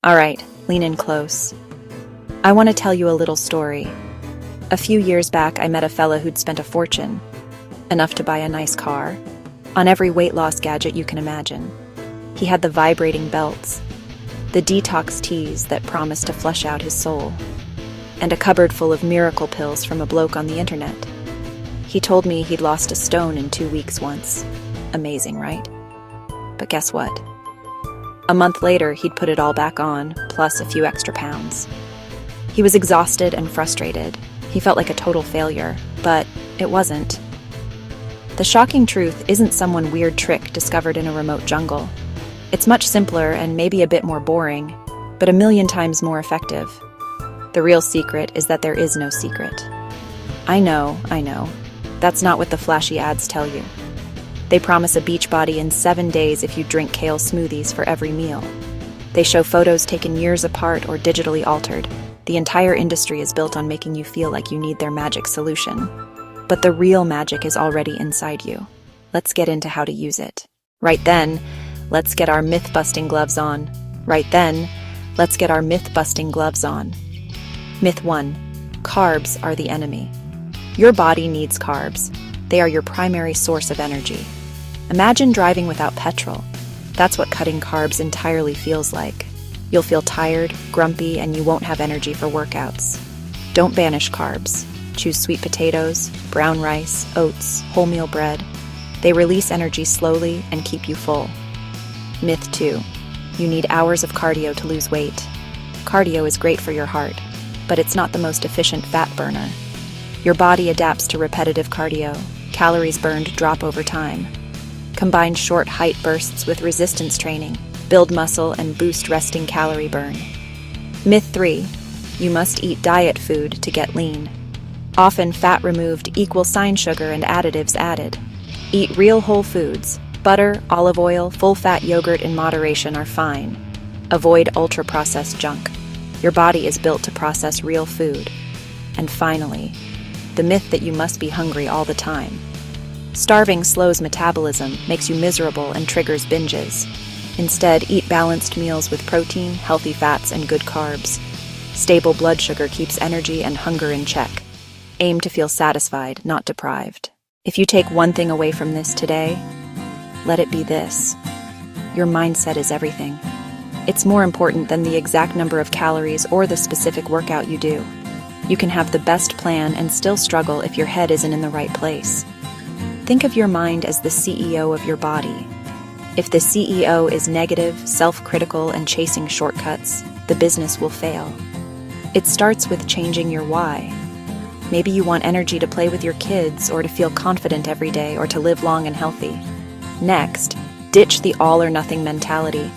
All right, lean in close. I want to tell you a little story. A few years back, I met a fella who'd spent a fortune, enough to buy a nice car, on every weight loss gadget you can imagine. He had the vibrating belts, the detox teas that promised to flush out his soul, and a cupboard full of miracle pills from a bloke on the internet. He told me he'd lost a stone in 2 weeks once. Amazing, right? But guess what? A month later, he'd put it all back on, plus a few extra pounds. He was exhausted and frustrated. He felt like a total failure, but it wasn't. The shocking truth isn't some weird trick discovered in a remote jungle. It's much simpler and maybe a bit more boring, but a million times more effective. The real secret is that there is no secret. I know. That's not what the flashy ads tell you. They promise a beach body in 7 days if you drink kale smoothies for every meal. They show photos taken years apart or digitally altered. The entire industry is built on making you feel like you need their magic solution. But the real magic is already inside you. Let's get into how to use it. Right then, let's get our myth-busting gloves on. Myth 1. Carbs are the enemy. Your body needs carbs. They are your primary source of energy. Imagine driving without petrol. That's what cutting carbs entirely feels like. You'll feel tired, grumpy, and you won't have energy for workouts. Don't banish carbs. Choose sweet potatoes, brown rice, oats, wholemeal bread. They release energy slowly and keep you full. Myth 2. You need hours of cardio to lose weight. Cardio is great for your heart, but it's not the most efficient fat burner. Your body adapts to repetitive cardio. Calories burned drop over time. Combine short height bursts with resistance training, build muscle, and boost resting calorie burn. Myth 3. You must eat diet food to get lean. Often fat removed equals sign sugar and additives added. Eat real whole foods. Butter, olive oil, full-fat yogurt in moderation are fine. Avoid ultra-processed junk. Your body is built to process real food. And finally, the myth that you must be hungry all the time. Starving slows metabolism, makes you miserable, and triggers binges. Instead, eat balanced meals with protein, healthy fats, and good carbs. Stable blood sugar keeps energy and hunger in check. Aim to feel satisfied, not deprived. If you take one thing away from this today, let it be this. Your mindset is everything. It's more important than the exact number of calories or the specific workout you do. You can have the best plan and still struggle if your head isn't in the right place. Think of your mind as the CEO of your body. If the CEO is negative, self-critical, and chasing shortcuts, the business will fail. It starts with changing your why. Maybe you want energy to play with your kids, or to feel confident every day, or to live long and healthy. Next, ditch the all-or-nothing mentality.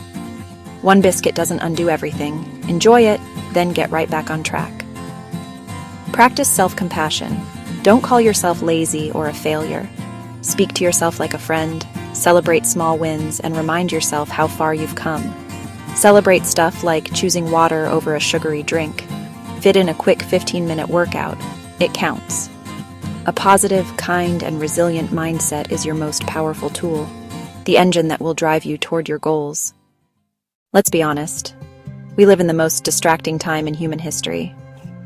One biscuit doesn't undo everything. Enjoy it, then get right back on track. Practice self-compassion. Don't call yourself lazy or a failure. Speak to yourself like a friend, celebrate small wins, and remind yourself how far you've come. Celebrate stuff like choosing water over a sugary drink. Fit in a quick 15-minute workout. It counts. A positive, kind, and resilient mindset is your most powerful tool, the engine that will drive you toward your goals. Let's be honest. We live in the most distracting time in human history.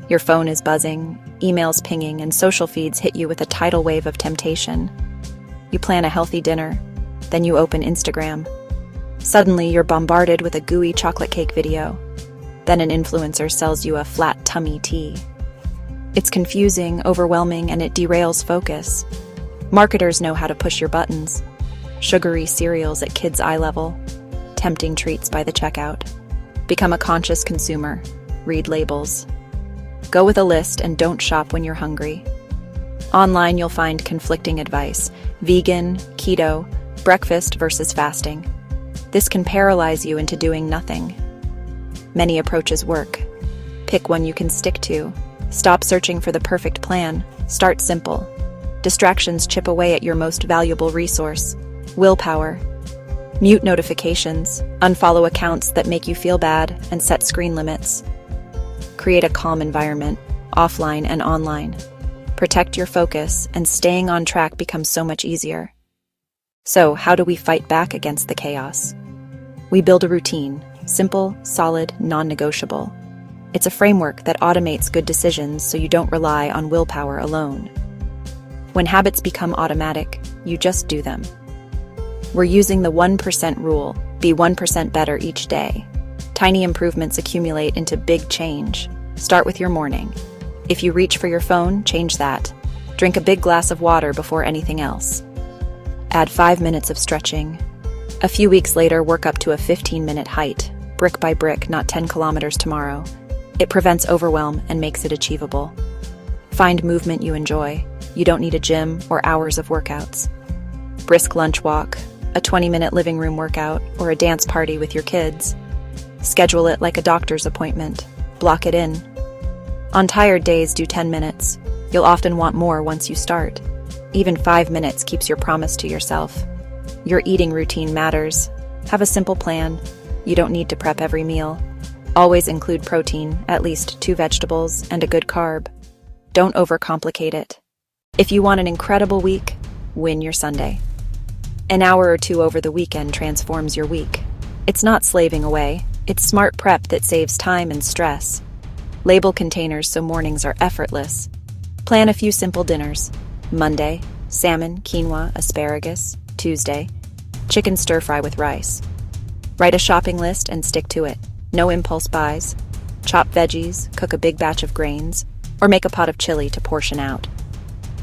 Your phone is buzzing, emails pinging, and social feeds hit you with a tidal wave of temptation. You plan a healthy dinner, then you open Instagram. Suddenly, you're bombarded with a gooey chocolate cake video. Then an influencer sells you a flat tummy tea. It's confusing, overwhelming, and it derails focus. Marketers know how to push your buttons. Sugary cereals at kids' eye level, tempting treats by the checkout. Become a conscious consumer. Read labels. Go with a list and don't shop when you're hungry. Online, you'll find conflicting advice: vegan, keto, breakfast versus fasting. This can paralyze you into doing nothing. Many approaches work. Pick one you can stick to. Stop searching for the perfect plan. Start simple. Distractions chip away at your most valuable resource: willpower. Mute notifications, unfollow accounts that make you feel bad, and set screen limits. Create a calm environment, offline and online. Protect your focus, and staying on track becomes so much easier. So, how do we fight back against the chaos? We build a routine. Simple, solid, non-negotiable. It's a framework that automates good decisions so you don't rely on willpower alone. When habits become automatic, you just do them. We're using the 1% rule, be 1% better each day. Tiny improvements accumulate into big change. Start with your morning. If you reach for your phone, change that. Drink a big glass of water before anything else. Add 5 minutes of stretching. A few weeks later, work up to a 15-minute height, brick by brick, not 10 kilometers tomorrow. It prevents overwhelm and makes it achievable. Find movement you enjoy. You don't need a gym or hours of workouts. Brisk lunch walk, a 20-minute living room workout, or a dance party with your kids. Schedule it like a doctor's appointment. Block it in. On tired days, do 10 minutes. You'll often want more once you start. Even 5 minutes keeps your promise to yourself. Your eating routine matters. Have a simple plan. You don't need to prep every meal. Always include protein, at least 2 vegetables, and a good carb. Don't overcomplicate it. If you want an incredible week, win your Sunday. An hour or 2 over the weekend transforms your week. It's not slaving away. It's smart prep that saves time and stress. Label containers so mornings are effortless. Plan a few simple dinners. Monday, salmon, quinoa, asparagus. Tuesday, chicken stir-fry with rice. Write a shopping list and stick to it. No impulse buys. Chop veggies, cook a big batch of grains, or make a pot of chili to portion out.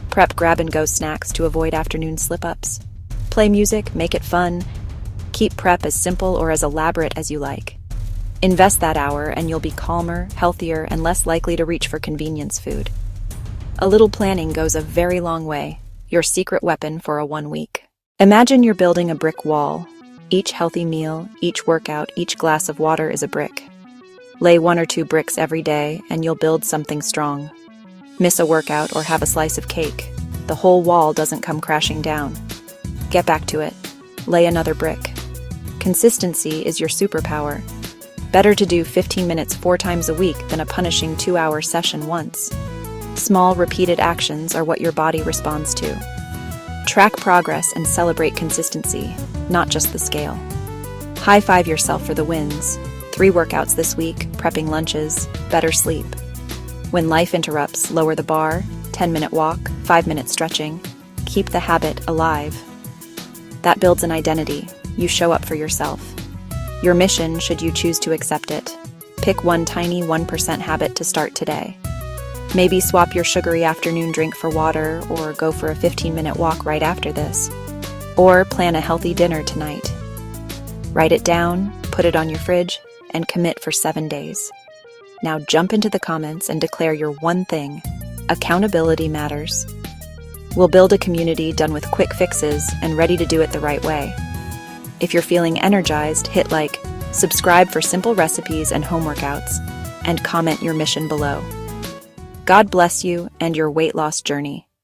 Prep grab-and-go snacks to avoid afternoon slip-ups. Play music, make it fun. Keep prep as simple or as elaborate as you like. Invest that hour and you'll be calmer, healthier, and less likely to reach for convenience food. A little planning goes a very long way. Your secret weapon for a 1 week. Imagine you're building a brick wall. Each healthy meal, each workout, each glass of water is a brick. Lay 1 or 2 bricks every day and you'll build something strong. Miss a workout or have a slice of cake. The whole wall doesn't come crashing down. Get back to it. Lay another brick. Consistency is your superpower. Better to do 15 minutes 4 times a week than a punishing 2-hour session once. Small, repeated actions are what your body responds to. Track progress and celebrate consistency, not just the scale. High-five yourself for the wins. 3 workouts this week, prepping lunches, better sleep. When life interrupts, lower the bar, 10-minute walk, 5-minute stretching. Keep the habit alive. That builds an identity. You show up for yourself. Your mission, should you choose to accept it. Pick one tiny 1% habit to start today. Maybe swap your sugary afternoon drink for water, or go for a 15-minute walk right after this. Or plan a healthy dinner tonight. Write it down, put it on your fridge, and commit for 7 days. Now jump into the comments and declare your one thing. Accountability matters. We'll build a community done with quick fixes and ready to do it the right way. If you're feeling energized, hit like, subscribe for simple recipes and home workouts, and comment your mission below. God bless you and your weight loss journey.